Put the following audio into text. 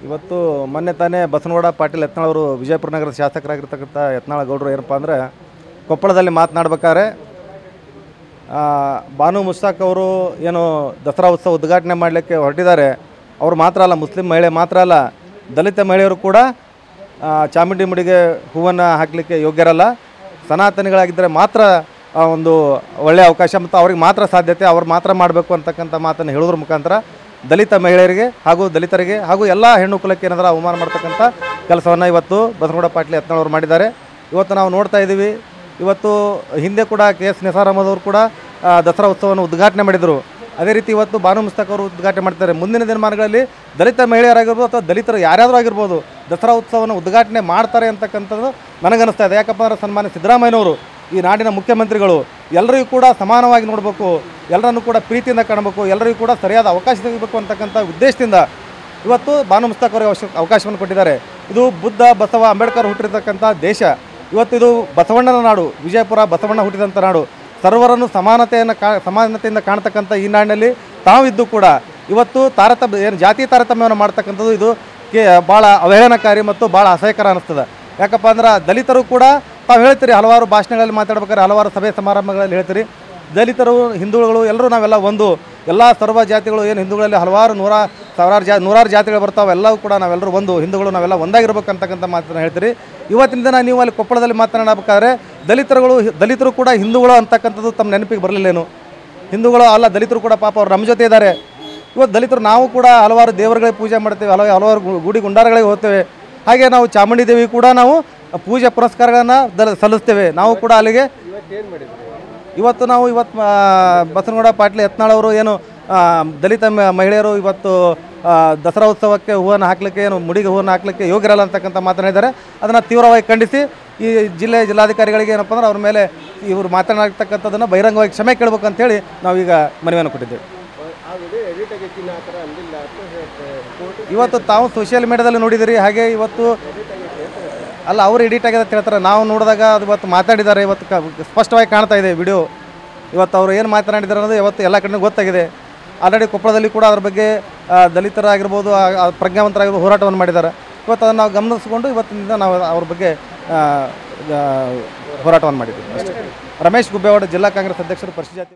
ಇವತ್ತು ಮೊನ್ನೆ ತಾನೇ ಬಸನಗೌಡ ಪಾಟೀಲ್ ಯತ್ನಾಳ್ ಅವರು ವಿಜಯಪುರ ನಗರದ ಶಾಸಕರಾಗಿರ್ತಕ್ಕಂಥ ಯತ್ನಾಳ್ ಗೌಡರು ಏನಪ್ಪ ಅಂದರೆ ಕೊಪ್ಪಳದಲ್ಲಿ ಮಾತನಾಡಬೇಕಾದ್ರೆ ಬಾನು ಮುಸ್ತಾಕ್ ಅವರು ಏನು ದಸರಾ ಉತ್ಸವ ಉದ್ಘಾಟನೆ ಮಾಡಲಿಕ್ಕೆ ಹೊರಟಿದ್ದಾರೆ. ಅವರು ಮಾತ್ರ ಅಲ್ಲ, ಮುಸ್ಲಿಂ ಮಹಿಳೆ ಮಾತ್ರ ಅಲ್ಲ, ದಲಿತ ಮಹಿಳೆಯರು ಕೂಡ ಚಾಮುಂಡಿ ಮುಡಿಗೆ ಹೂವನ್ನು ಹಾಕಲಿಕ್ಕೆ ಯೋಗ್ಯರಲ್ಲ. ಸನಾತನಿಗಳಾಗಿದ್ದರೆ ಮಾತ್ರ ಒಂದು ಒಳ್ಳೆಯ ಅವಕಾಶ ಮತ್ತು ಅವ್ರಿಗೆ ಮಾತ್ರ ಸಾಧ್ಯತೆ, ಅವ್ರು ಮಾತ್ರ ಮಾಡಬೇಕು ಅಂತಕ್ಕಂಥ ಮಾತನ್ನು ಹೇಳೋದ್ರ ಮುಖಾಂತರ ದಲಿತ ಮಹಿಳೆಯರಿಗೆ ಹಾಗೂ ದಲಿತರಿಗೆ ಹಾಗೂ ಎಲ್ಲ ಹೆಣ್ಣು ಕುಲಕ್ಕೆ ಏನಾದರೂ ಅವಮಾನ ಮಾಡ್ತಕ್ಕಂಥ ಕೆಲಸವನ್ನು ಇವತ್ತು ಬಸನಗೌಡ ಪಾಟೀಲ್ ಯತ್ನಾಳ್ ಅವರು ಮಾಡಿದ್ದಾರೆ. ಇವತ್ತು ನಾವು ನೋಡ್ತಾ ಇದ್ದೀವಿ. ಇವತ್ತು ಹಿಂದೆ ಕೂಡ KS ನಿಸಾರ್ ಅಹಮದ್ ಅವರು ಕೂಡ ದಸರಾ ಉತ್ಸವವನ್ನು ಉದ್ಘಾಟನೆ ಮಾಡಿದರು. ಅದೇ ರೀತಿ ಇವತ್ತು ಬಾನು ಮುಸ್ತಾಕ್ ಅವರು ಉದ್ಘಾಟನೆ ಮಾಡ್ತಾರೆ. ಮುಂದಿನ ದಿನಮಾನಗಳಲ್ಲಿ ದಲಿತ ಮಹಿಳೆಯರಾಗಿರ್ಬೋದು ಅಥವಾ ದಲಿತರು ಯಾರ್ಯಾದರೂ ಆಗಿರ್ಬೋದು ದಸರಾ ಉತ್ಸವವನ್ನು ಉದ್ಘಾಟನೆ ಮಾಡ್ತಾರೆ ಅಂತಕ್ಕಂಥದ್ದು ನನಗನ್ನಿಸ್ತಾ ಇದೆ. ಯಾಕಪ್ಪ ಅಂದರೆ ಸನ್ಮಾನ್ಯ ಸಿದ್ದರಾಮಯ್ಯನವರು ಈ ನಾಡಿನ ಮುಖ್ಯಮಂತ್ರಿಗಳು ಎಲ್ಲರಿಗೂ ಕೂಡ ಸಮಾನವಾಗಿ ನೋಡಬೇಕು, ಎಲ್ಲರನ್ನೂ ಕೂಡ ಪ್ರೀತಿಯಿಂದ ಕಾಣಬೇಕು, ಎಲ್ಲರಿಗೂ ಕೂಡ ಸರಿಯಾದ ಅವಕಾಶ ಸಿಗಬೇಕು ಅಂತಕ್ಕಂಥ ಉದ್ದೇಶದಿಂದ ಇವತ್ತು ಬಾನು ಮುಸ್ತಾಕ್ ಅವರಿಗೆ ಅವಕಾಶವನ್ನು ಕೊಟ್ಟಿದ್ದಾರೆ. ಇದು ಬುದ್ಧ ಬಸವ ಅಂಬೇಡ್ಕರ್ ಹುಟ್ಟಿರ್ತಕ್ಕಂಥ ದೇಶ. ಇವತ್ತು ಇದು ಬಸವಣ್ಣನ ನಾಡು, ವಿಜಯಪುರ ಬಸವಣ್ಣ ಹುಟ್ಟಿದಂಥ ನಾಡು. ಸರ್ವರನ್ನು ಸಮಾನತೆಯಿಂದ ಕಾಣ್ತಕ್ಕಂಥ ಈ ನಾಡಿನಲ್ಲಿ ತಾವಿದ್ದು ಕೂಡ ಇವತ್ತು ಏನು ಜಾತಿ ತಾರತಮ್ಯವನ್ನು ಮಾಡ್ತಕ್ಕಂಥದ್ದು ಇದು ಭಾಳ ಅವಹೇಳನಕಾರಿ ಮತ್ತು ಭಾಳ ಅಸಹ್ಯಕರ ಅನ್ನಿಸ್ತದೆ. ಯಾಕಪ್ಪ ಅಂದ್ರೆ ದಲಿತರು ಕೂಡ ತಾವು ಹೇಳ್ತೀರಿ, ಹಲವಾರು ಭಾಷಣಗಳಲ್ಲಿ ಮಾತಾಡ್ಬೇಕಾದ್ರೆ, ಹಲವಾರು ಸಭೆ ಸಮಾರಂಭಗಳಲ್ಲಿ ಹೇಳ್ತೀರಿ, ದಲಿತರು ಹಿಂದೂಗಳು ಎಲ್ಲರೂ ನಾವೆಲ್ಲ ಒಂದು, ಎಲ್ಲ ಸರ್ವ ಜಾತಿಗಳು ಏನು ಹಿಂದೂಗಳಲ್ಲಿ ಹಲವಾರು ನೂರಾರು ಜಾತಿಗಳು ಬರ್ತಾವೆ, ಎಲ್ಲವೂ ಕೂಡ ನಾವೆಲ್ಲರೂ ಒಂದು, ಹಿಂದೂಗಳು ನಾವೆಲ್ಲ ಒಂದಾಗಿರ್ಬೇಕು ಅಂತಕ್ಕಂಥ ಮಾತನ್ನು ಹೇಳ್ತೀರಿ. ಇವತ್ತಿನ ದಿನ ನೀವು ಅಲ್ಲಿ ಕೊಪ್ಪಳದಲ್ಲಿ ಮಾತನಾಡಬೇಕಾದ್ರೆ ದಲಿತರು ಕೂಡ ಹಿಂದೂಗಳು ಅಂತಕ್ಕಂಥದ್ದು ತಮ್ಮ ನೆನಪಿಗೆ ಬರಲಿಲ್ಲೇನು? ಹಿಂದೂಗಳು ಅಲ್ಲ, ದಲಿತರು ಕೂಡ ಪಾಪ ಅವ್ರು ನಮ್ಮ ಜೊತೆ ಇದ್ದಾರೆ. ಇವತ್ತು ದಲಿತರು ನಾವು ಕೂಡ ಹಲವಾರು ದೇವರುಗಳಿಗೆ ಪೂಜೆ ಮಾಡ್ತೇವೆ, ಹಲವಾರು ಗುಡಿ ಗುಂಡಾರಗಳಿಗೆ ಹೋಗ್ತೇವೆ. ಹಾಗೆ ನಾವು ಚಾಮುಂಡಿ ದೇವಿ ಕೂಡ ನಾವು ಪೂಜೆ ಪುರಸ್ಕಾರಗಳನ್ನು ಸಲ್ಲಿಸ್ತೇವೆ. ನಾವು ಕೂಡ ಅಲ್ಲಿಗೆ ಇವತ್ತು ಬಸನಗೌಡ ಪಾಟೀಲ್ ಯತ್ನಾಳ್ ಅವರು ಏನು ದಲಿತ ಮಹಿಳೆಯರು ಇವತ್ತು ದಸರಾ ಉತ್ಸವಕ್ಕೆ ಹೂವನ್ನು ಹಾಕಲಿಕ್ಕೆ, ಏನು ಮುಡಿಗೆ ಹೂವನ್ನು ಹಾಕಲಿಕ್ಕೆ ಯೋಗ್ಯರಲ್ಲ ಅಂತಕ್ಕಂಥ ಮಾತನಾಡಿದ್ದಾರೆ. ಅದನ್ನು ತೀವ್ರವಾಗಿ ಖಂಡಿಸಿ ಈ ಜಿಲ್ಲಾಧಿಕಾರಿಗಳಿಗೆ ಏನಪ್ಪ ಅಂದ್ರೆ ಅವ್ರ ಮೇಲೆ ಇವರು ಮಾತನಾಡ್ತಕ್ಕಂಥದ್ದನ್ನು ಬಹಿರಂಗವಾಗಿ ಕ್ಷಮೆ ಕೇಳಬೇಕು ಅಂತೇಳಿ ನಾವೀಗ ಮನವಿಯನ್ನು ಕೊಟ್ಟಿದ್ದೇವೆ. ಇವತ್ತು ತಾವು ಸೋಷಿಯಲ್ ಮೀಡಿಯಾದಲ್ಲಿ ನೋಡಿದಿರಿ. ಹಾಗೆ ಇವತ್ತು ಅಲ್ಲ, ಅವರು ಎಡಿಟ್ ಆಗಿದೆ ಅಂತ ಹೇಳ್ತಾರೆ. ನಾವು ನೋಡಿದಾಗ ಅದು ಇವತ್ತು ಮಾತಾಡಿದ್ದಾರೆ, ಇವತ್ತು ಸ್ಪಷ್ಟವಾಗಿ ಕಾಣ್ತಾ ಇದೆ ವಿಡಿಯೋ. ಇವತ್ತು ಅವರು ಏನು ಮಾತನಾಡಿದ್ದಾರೆ ಅನ್ನೋದು ಇವತ್ತು ಎಲ್ಲ ಕಡೆ ಗೊತ್ತಾಗಿದೆ. ಆಲ್ರೆಡಿ ಕೊಪ್ಪಳದಲ್ಲಿ ಕೂಡ ಅದ್ರ ಬಗ್ಗೆ ದಲಿತರಾಗಿರ್ಬೋದು, ಪ್ರಜ್ಞಾವಂತರಾಗಿರ್ಬೋದು ಹೋರಾಟವನ್ನು ಮಾಡಿದ್ದಾರೆ. ಇವತ್ತು ಅದನ್ನು ನಾವು ಗಮನಿಸಿಕೊಂಡು ಇವತ್ತಿನಿಂದ ನಾವು ಅವ್ರ ಬಗ್ಗೆ ಹೋರಾಟವನ್ನು ಮಾಡಿದ್ದೀವಿ. ರಮೇಶ್ ಗುಬ್ಬೇವಾಡ, ಜಿಲ್ಲಾ ಕಾಂಗ್ರೆಸ್ ಅಧ್ಯಕ್ಷರು, ಪರಿಶಿಷ್ಟ ಜಾತಿ.